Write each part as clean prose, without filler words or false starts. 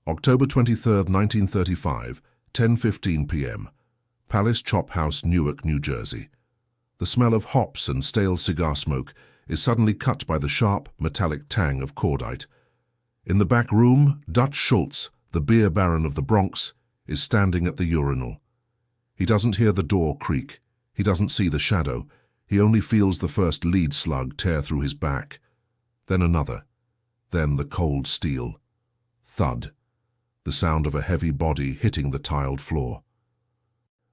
October 23, 1935, 10:15 p.m. Palace Chop House, Newark, New Jersey. The smell of hops and stale cigar smoke is suddenly cut by the sharp, metallic tang of cordite. In the back room, Dutch Schultz, the beer baron of the Bronx, is standing at the urinal. He doesn't hear the door creak. He doesn't see the shadow. He only feels the first lead slug tear through his back. Then another. Then the cold steel. Thud. The sound of a heavy body hitting the tiled floor.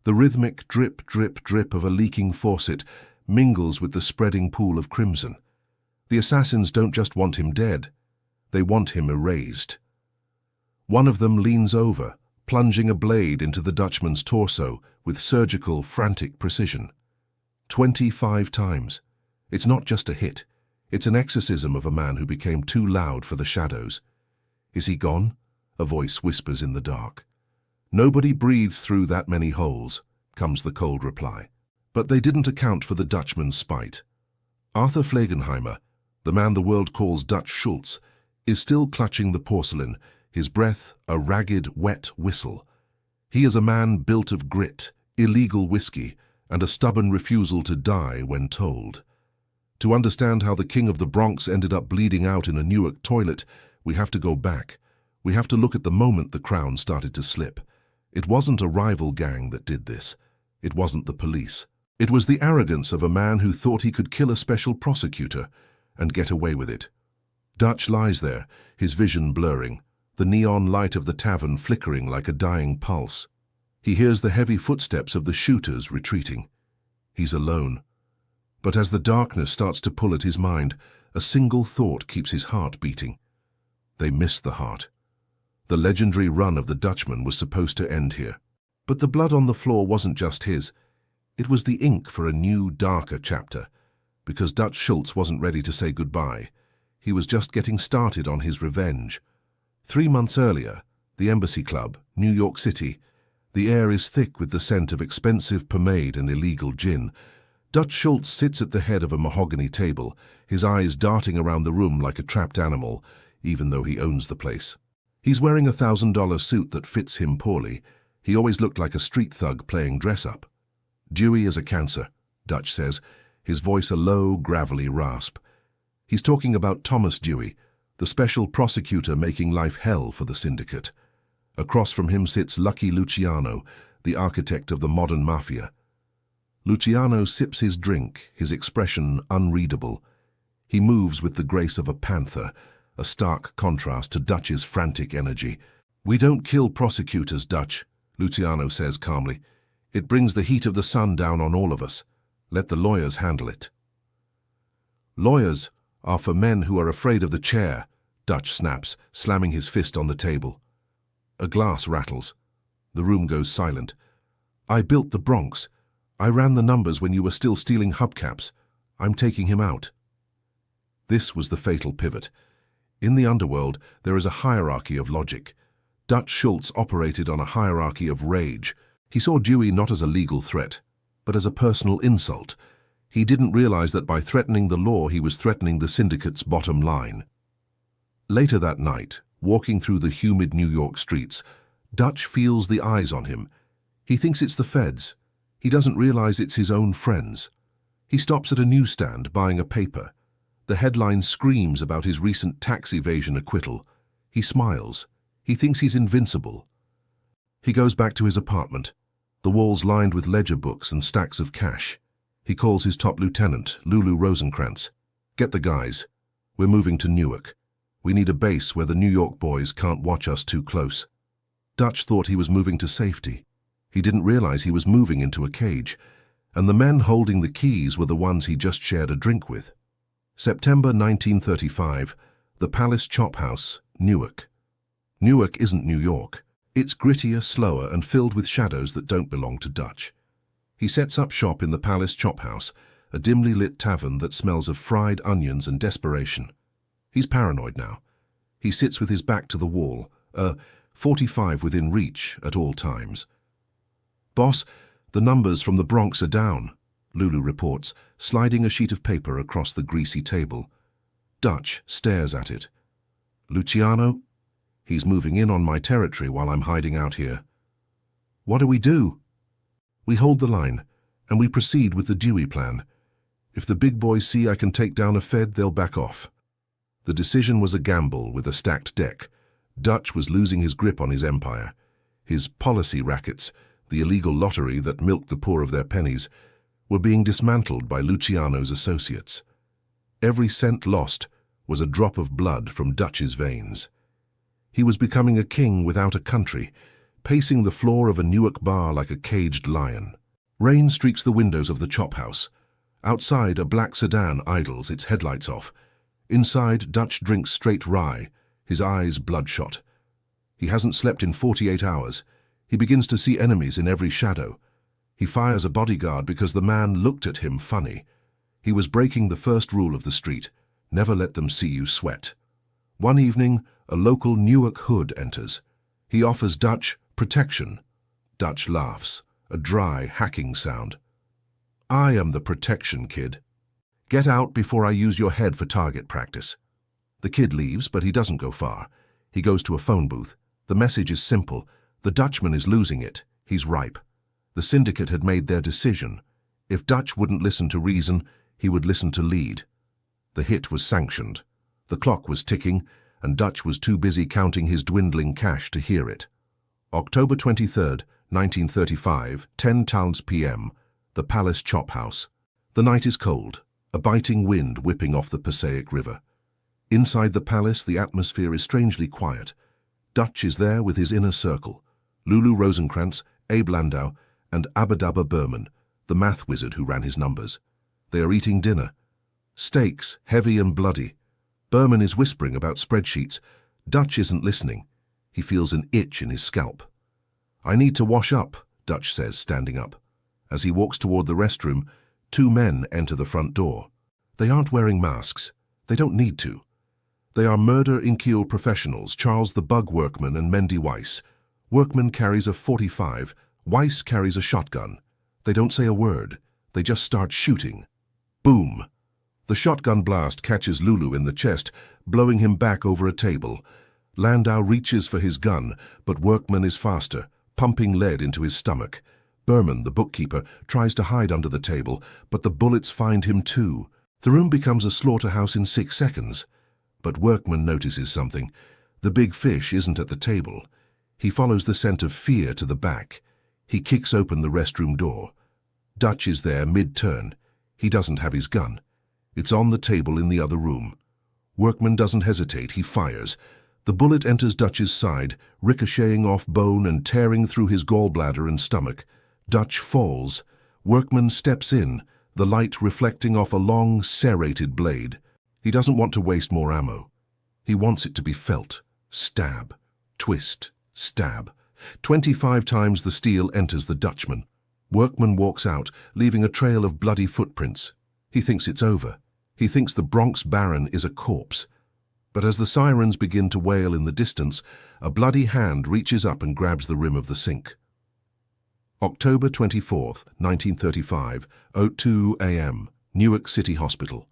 The rhythmic drip, drip, drip of a leaking faucet mingles with the spreading pool of crimson. The assassins don't just want him dead. They want him erased. One of them leans over, plunging a blade into the Dutchman's torso with surgical, frantic precision. 25 times. It's not just a hit. It's an exorcism of a man who became too loud for the shadows. Is he gone? A voice whispers in the dark. Nobody breathes through that many holes, comes the cold reply. But they didn't account for the Dutchman's spite. Arthur Flegenheimer, the man the world calls Dutch Schultz, is still clutching the porcelain, his breath a ragged, wet whistle. He is a man built of grit, illegal whiskey, and a stubborn refusal to die when told. To understand how the king of the Bronx ended up bleeding out in a Newark toilet, we have to go back. We have to look at the moment the crown started to slip. It wasn't a rival gang that did this. It wasn't the police. It was the arrogance of a man who thought he could kill a special prosecutor and get away with it. Dutch lies there, his vision blurring, the neon light of the tavern flickering like a dying pulse. He hears the heavy footsteps of the shooters retreating. He's alone. But as the darkness starts to pull at his mind, a single thought keeps his heart beating. They missed the heart. The legendary run of the Dutchman was supposed to end here. But the blood on the floor wasn't just his. It was the ink for a new, darker chapter. Because Dutch Schultz wasn't ready to say goodbye. He was just getting started on his revenge. 3 months earlier, the Embassy Club, New York City. The air is thick with the scent of expensive pomade and illegal gin. Dutch Schultz sits at the head of a mahogany table, his eyes darting around the room like a trapped animal, even though he owns the place. He's wearing a $1,000 suit that fits him poorly. He always looked like a street thug playing dress-up. Dewey is a cancer, Dutch says, his voice a low, gravelly rasp. He's talking about Thomas Dewey, the special prosecutor making life hell for the syndicate. Across from him sits Lucky Luciano, the architect of the modern mafia. Luciano sips his drink, his expression unreadable. He moves with the grace of a panther, a stark contrast to Dutch's frantic energy. "We don't kill prosecutors, Dutch," Luciano says calmly. "It brings the heat of the sun down on all of us. Let the lawyers handle it." "Lawyers are for men who are afraid of the chair," Dutch snaps, slamming his fist on the table. A glass rattles. The room goes silent. "I built the Bronx. I ran the numbers when you were still stealing hubcaps. I'm taking him out." This was the fatal pivot. In the underworld, there is a hierarchy of logic. Dutch Schultz operated on a hierarchy of rage. He saw Dewey not as a legal threat, but as a personal insult. He didn't realize that by threatening the law, he was threatening the syndicate's bottom line. Later that night, walking through the humid New York streets, Dutch feels the eyes on him. He thinks it's the feds. He doesn't realize it's his own friends. He stops at a newsstand buying a paper. The headline screams about his recent tax evasion acquittal. He smiles. He thinks he's invincible. He goes back to his apartment, the walls lined with ledger books and stacks of cash. He calls his top lieutenant, Lulu Rosenkrantz. "Get the guys. We're moving to Newark. We need a base where the New York boys can't watch us too close." Dutch thought he was moving to safety. He didn't realize he was moving into a cage, and the men holding the keys were the ones he just shared a drink with. September 1935, the Palace Chop House, Newark. Newark isn't New York. It's grittier, slower, and filled with shadows that don't belong to Dutch. He sets up shop in the Palace Chop House, a dimly lit tavern that smells of fried onions and desperation. He's paranoid now. He sits with his back to the wall, a .45 within reach at all times. "Boss, the numbers from the Bronx are down," Lulu reports, sliding a sheet of paper across the greasy table. Dutch stares at it. "Luciano?" He's moving in on my territory while I'm hiding out here. What do we do? We hold the line, and we proceed with the Dewey Plan. If the big boys see I can take down a Fed, they'll back off. The decision was a gamble with a stacked deck. Dutch was losing his grip on his empire. His policy rackets, the illegal lottery that milked the poor of their pennies, were being dismantled by Luciano's associates. Every cent lost was a drop of blood from Dutch's veins. He was becoming a king without a country, pacing the floor of a Newark bar like a caged lion. Rain streaks the windows of the chop house. Outside, a black sedan idles, its headlights off. Inside, Dutch drinks straight rye, his eyes bloodshot. He hasn't slept in 48 hours. He begins to see enemies in every shadow. He fires a bodyguard because the man looked at him funny. He was breaking the first rule of the street: never let them see you sweat. One evening, a local Newark hood enters. He offers Dutch protection. Dutch laughs, a dry, hacking sound. I am the protection kid. Get out before I use your head for target practice. The kid leaves, but he doesn't go far. He goes to a phone booth. The message is simple. The Dutchman is losing it. He's ripe. The syndicate had made their decision. If Dutch wouldn't listen to reason, he would listen to lead. The hit was sanctioned. The clock was ticking, and Dutch was too busy counting his dwindling cash to hear it. October 23rd, 1935, 10:00 p.m., the Palace Chop House. The night is cold, a biting wind whipping off the Passaic River. Inside the palace, the atmosphere is strangely quiet. Dutch is there with his inner circle: Lulu Rosenkrantz, Abe Landau, and Abadaba Berman, the math wizard who ran his numbers. They are eating dinner. Steaks, heavy and bloody. Berman is whispering about spreadsheets. Dutch isn't listening. He feels an itch in his scalp. I need to wash up, Dutch says, standing up. As he walks toward the restroom, two men enter the front door. They aren't wearing masks. They don't need to. They are murder inkiel professionals, Charles the Bug Workman and Mendy Weiss. Workman carries a .45, Weiss carries a shotgun. They don't say a word. They just start shooting. Boom! The shotgun blast catches Lulu in the chest, blowing him back over a table. Landau reaches for his gun, but Workman is faster, pumping lead into his stomach. Berman, the bookkeeper, tries to hide under the table, but the bullets find him too. The room becomes a slaughterhouse in 6 seconds. But Workman notices something. The big fish isn't at the table. He follows the scent of fear to the back. He kicks open the restroom door. Dutch is there mid-turn. He doesn't have his gun. It's on the table in the other room. Workman doesn't hesitate. He fires. The bullet enters Dutch's side, ricocheting off bone and tearing through his gallbladder and stomach. Dutch falls. Workman steps in, the light reflecting off a long, serrated blade. He doesn't want to waste more ammo. He wants it to be felt. Stab. Twist. Stab. 25 times the steel enters the Dutchman. Workman walks out, leaving a trail of bloody footprints. He thinks it's over. He thinks the Bronx Baron is a corpse. But as the sirens begin to wail in the distance, a bloody hand reaches up and grabs the rim of the sink. October 24th, 1935, 02 a.m., Newark City Hospital.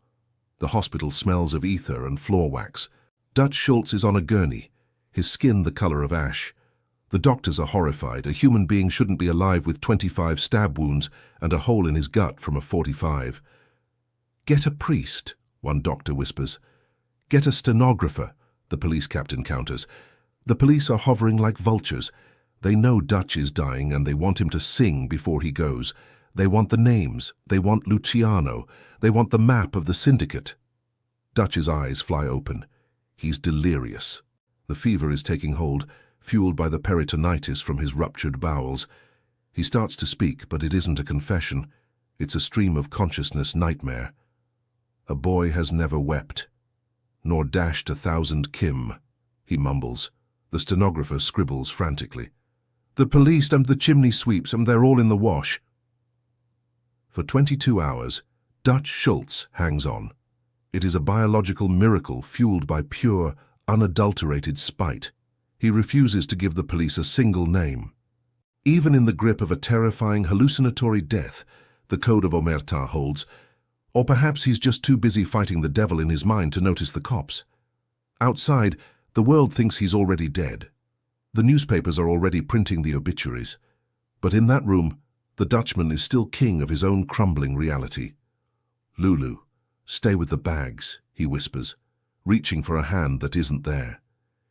The hospital smells of ether and floor wax. Dutch Schultz is on a gurney, his skin the color of ash. The doctors are horrified. A human being shouldn't be alive with 25 stab wounds and a hole in his gut from a .45. Get a priest, one doctor whispers. Get a stenographer, the police captain counters. The police are hovering like vultures. They know Dutch is dying and they want him to sing before he goes. They want the names. They want Luciano. They want the map of the syndicate. Dutch's eyes fly open. He's delirious. The fever is taking hold, fueled by the peritonitis from his ruptured bowels. He starts to speak, but it isn't a confession. It's a stream of consciousness nightmare. A boy has never wept, nor dashed 1,000 Kim, he mumbles. The stenographer scribbles frantically. The police and the chimney sweeps, and they're all in the wash. For 22 hours, Dutch Schultz hangs on. It is a biological miracle fueled by pure, unadulterated spite. He refuses to give the police a single name. Even in the grip of a terrifying hallucinatory death, the code of Omerta holds, or perhaps he's just too busy fighting the devil in his mind to notice the cops. Outside, The world thinks he's already dead. The newspapers are already printing the obituaries. But in that room, the Dutchman is still king of his own crumbling reality. "Lulu, stay with the bags," he whispers, reaching for a hand that isn't there.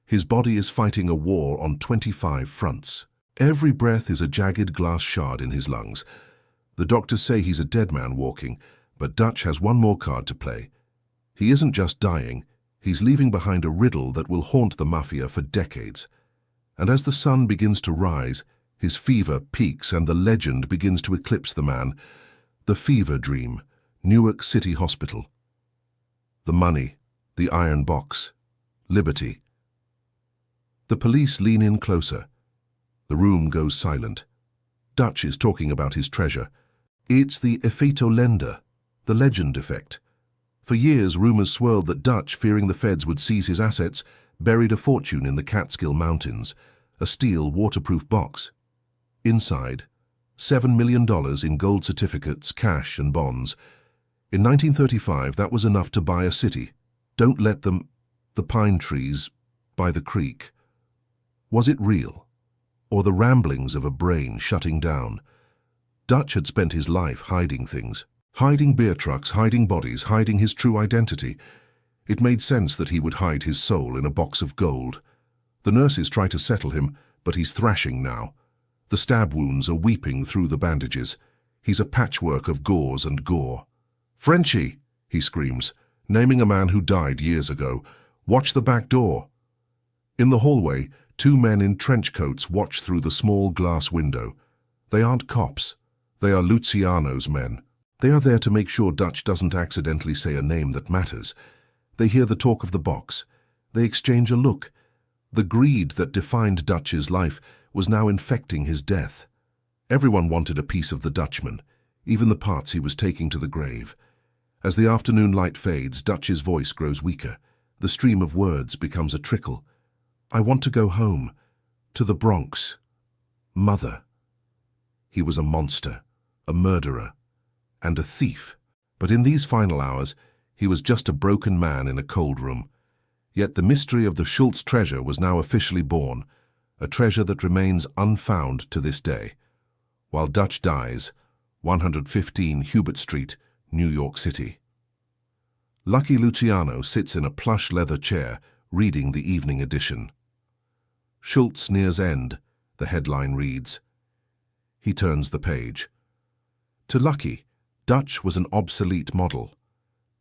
His body is fighting a war on 25 fronts. Every breath is a jagged glass shard in his lungs. The doctors say he's a dead man walking, but Dutch has one more card to play. He isn't just dying, he's leaving behind a riddle that will haunt the mafia for decades. And as the sun begins to rise, his fever peaks and the legend begins to eclipse the man. The fever dream, Newark City Hospital. The money, the iron box, liberty. The police lean in closer. The room goes silent. Dutch is talking about his treasure. It's the effeito lenda, the legend effect. For years, rumors swirled that Dutch, fearing the feds would seize his assets, buried a fortune in the Catskill Mountains, a steel, waterproof box. Inside, $7 million in gold certificates, cash and bonds. In 1935, that was enough to buy a city. Don't let them, the pine trees, by the creek. Was it real, or the ramblings of a brain shutting down? Dutch had spent his life hiding things. Hiding beer trucks, hiding bodies, hiding his true identity. It made sense that he would hide his soul in a box of gold. The nurses try to settle him, but he's thrashing now. The stab wounds are weeping through the bandages. He's a patchwork of gauze and gore. "Frenchie!" he screams, naming a man who died years ago. "Watch the back door." In the hallway, two men in trench coats watch through the small glass window. They aren't cops. They are Luciano's men. They are there to make sure Dutch doesn't accidentally say a name that matters. They hear the talk of the box. They exchange a look. The greed that defined Dutch's life was now infecting his death. Everyone wanted a piece of the Dutchman, even the parts he was taking to the grave. As the afternoon light fades, Dutch's voice grows weaker. The stream of words becomes a trickle. "I want to go home, to the Bronx. Mother." He was a monster, a murderer, and a thief. But in these final hours, he was just a broken man in a cold room. Yet the mystery of the Schultz treasure was now officially born, a treasure that remains unfound to this day. While Dutch dies, 115 Hubert Street, New York City. Lucky Luciano sits in a plush leather chair, reading the evening edition. "Schultz nears end," the headline reads. He turns the page. To Lucky, Dutch was an obsolete model.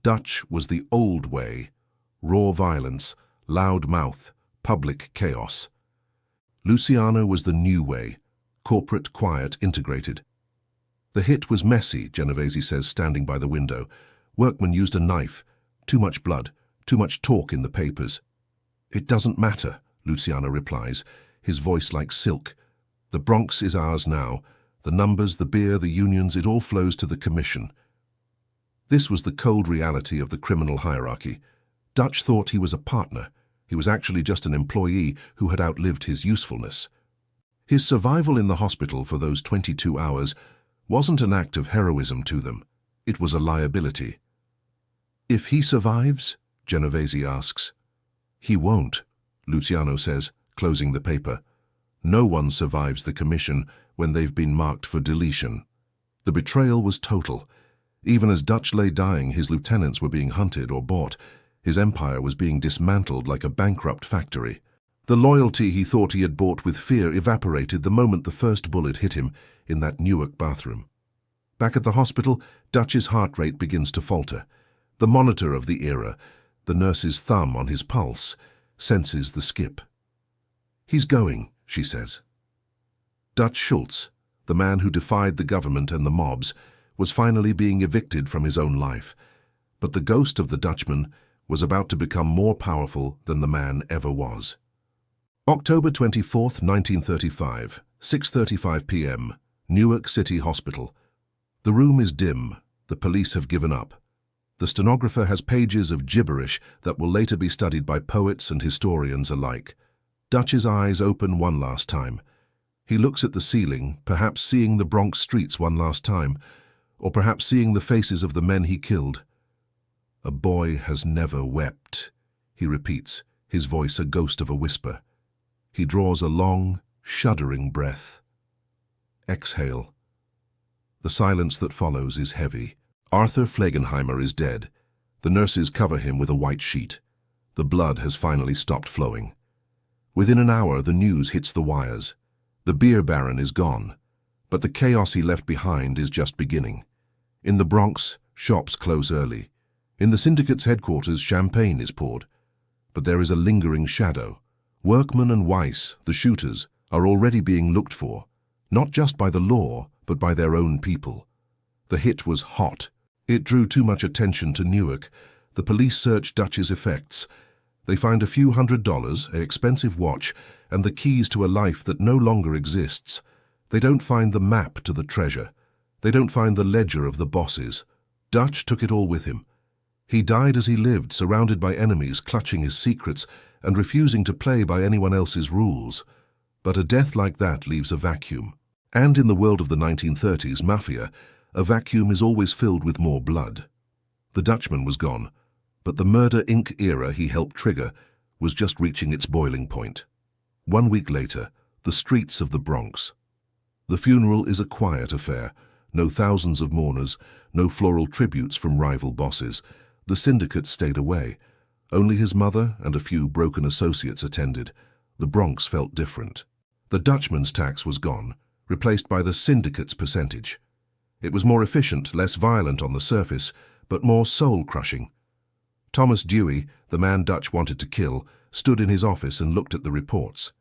Dutch was the old way, raw violence, loud mouth, public chaos. Luciano was the new way, corporate, quiet, integrated. The hit was messy, Genovese says, standing by the window. Workmen used a knife. Too much blood, too much talk in the papers. "It doesn't matter," Luciano replies, his voice like silk. "The Bronx is ours now. The numbers, the beer, the unions, it all flows to the commission." This was the cold reality of the criminal hierarchy. Dutch thought he was a partner. He was actually just an employee who had outlived his usefulness. His survival in the hospital for those 22 hours wasn't an act of heroism to them. It was a liability. "If he survives?" Genovese asks. "He won't," Luciano says, closing the paper. "No one survives the commission when they've been marked for deletion." The betrayal was total. Even as Dutch lay dying, his lieutenants were being hunted or bought. His empire was being dismantled like a bankrupt factory. The loyalty he thought he had bought with fear evaporated the moment the first bullet hit him in that Newark bathroom. Back at the hospital, Dutch's heart rate begins to falter. The monitor of the era, the nurse's thumb on his pulse, senses the skip. "He's going," she says. Dutch Schultz, the man who defied the government and the mobs, was finally being evicted from his own life. But the ghost of the Dutchman was about to become more powerful than the man ever was. October 24th, 1935, 6:35 p.m., Newark City Hospital. The room is dim. The police have given up. The stenographer has pages of gibberish that will later be studied by poets and historians alike. Dutch's eyes open one last time. He looks at the ceiling, perhaps seeing the Bronx streets one last time, or perhaps seeing the faces of the men he killed. "A boy has never wept," he repeats, his voice a ghost of a whisper. He draws a long, shuddering breath. Exhale. The silence that follows is heavy. Arthur Flegenheimer is dead. The nurses cover him with a white sheet. The blood has finally stopped flowing. Within an hour, the news hits the wires. The beer baron is gone, but the chaos he left behind is just beginning. In the Bronx, shops close early. In the syndicate's headquarters, champagne is poured. But there is a lingering shadow. Workman and Weiss, the shooters, are already being looked for, not just by the law, but by their own people. The hit was hot. It drew too much attention to Newark. The police search Dutch's effects. They find a few $100s, an expensive watch, and the keys to a life that no longer exists. They don't find the map to the treasure. They don't find the ledger of the bosses. Dutch took it all with him. He died as he lived, surrounded by enemies clutching his secrets and refusing to play by anyone else's rules. But a death like that leaves a vacuum. And in the world of the 1930s mafia, a vacuum is always filled with more blood. The Dutchman was gone, but the Murder Inc. era he helped trigger was just reaching its boiling point. 1 week later, the streets of the Bronx. The funeral is a quiet affair. No thousands of mourners, no floral tributes from rival bosses. The syndicate stayed away. Only his mother and a few broken associates attended. The Bronx felt different. The Dutchman's tax was gone, replaced by the syndicate's percentage. It was more efficient, less violent on the surface, but more soul-crushing. Thomas Dewey, the man Dutch wanted to kill, stood in his office and looked at the reports.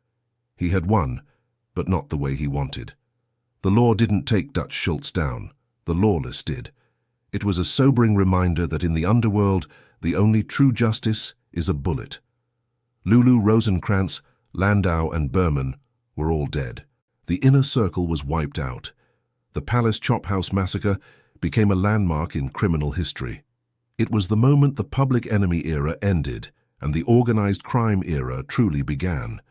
He had won, but not the way he wanted. The law didn't take Dutch Schultz down. The lawless did. It was a sobering reminder that in the underworld, the only true justice is a bullet. Lulu, Rosenkrantz, Landau, and Berman were all dead. The inner circle was wiped out. The Palace Chop House massacre became a landmark in criminal history. It was the moment the public enemy era ended and the organized crime era truly began.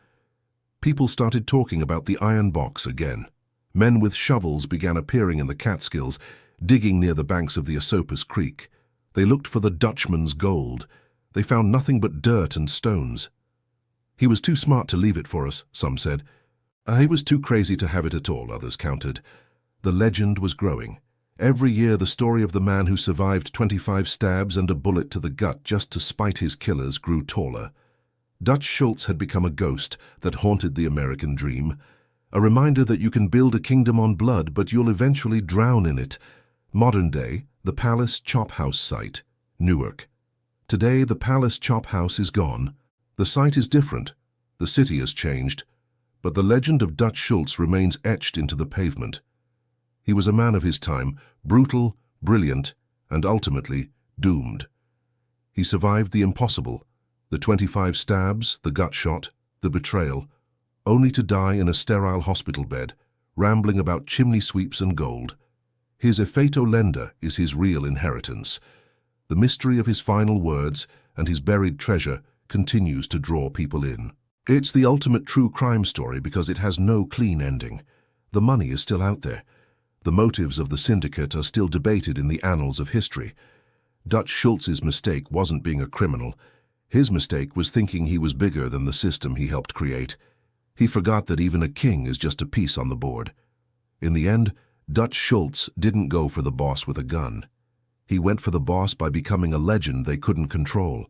People started talking about the iron box again. Men with shovels began appearing in the Catskills, digging near the banks of the Esopus Creek. They looked for the Dutchman's gold. They found nothing but dirt and stones. He was too smart to leave it for us, some said. He was too crazy to have it at all, others countered. The legend was growing. Every year the story of the man who survived 25 stabs and a bullet to the gut just to spite his killers grew taller. Dutch Schultz had become a ghost that haunted the American dream. A reminder that you can build a kingdom on blood, but you'll eventually drown in it. Modern day, the Palace Chop House site, Newark. Today, the Palace Chop House is gone. The site is different. The city has changed. But the legend of Dutch Schultz remains etched into the pavement. He was a man of his time, brutal, brilliant, and ultimately doomed. He survived the impossible, the 25 stabs, the gut shot, the betrayal, only to die in a sterile hospital bed, rambling about chimney sweeps and gold. His effete olenda is his real inheritance. The mystery of his final words and his buried treasure continues to draw people in. It's the ultimate true crime story because it has no clean ending. The money is still out there. The motives of the syndicate are still debated in the annals of history. Dutch Schultz's mistake wasn't being a criminal. His mistake was thinking he was bigger than the system he helped create. He forgot that even a king is just a piece on the board. In the end, Dutch Schultz didn't go for the boss with a gun. He went for the boss by becoming a legend they couldn't control.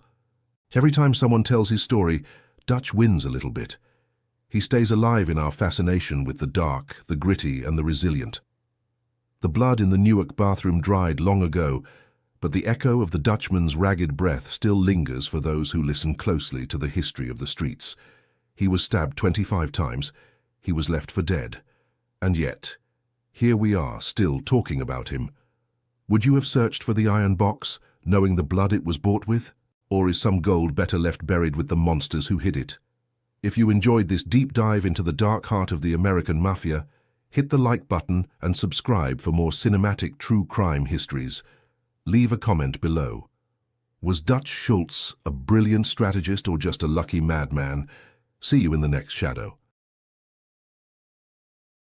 Every time someone tells his story, Dutch wins a little bit. He stays alive in our fascination with the dark, the gritty, and the resilient. The blood in the Newark bathroom dried long ago, but the echo of the Dutchman's ragged breath still lingers for those who listen closely to the history of the streets. He was stabbed 25 times. He was left for dead. And yet, here we are, still talking about him. Would you have searched for the iron box, knowing the blood it was bought with? Or is some gold better left buried with the monsters who hid it? If you enjoyed this deep dive into the dark heart of the American Mafia, hit the like button and subscribe for more cinematic true crime histories. Leave a comment below. Was Dutch Schultz a brilliant strategist or just a lucky madman? See you in the next shadow.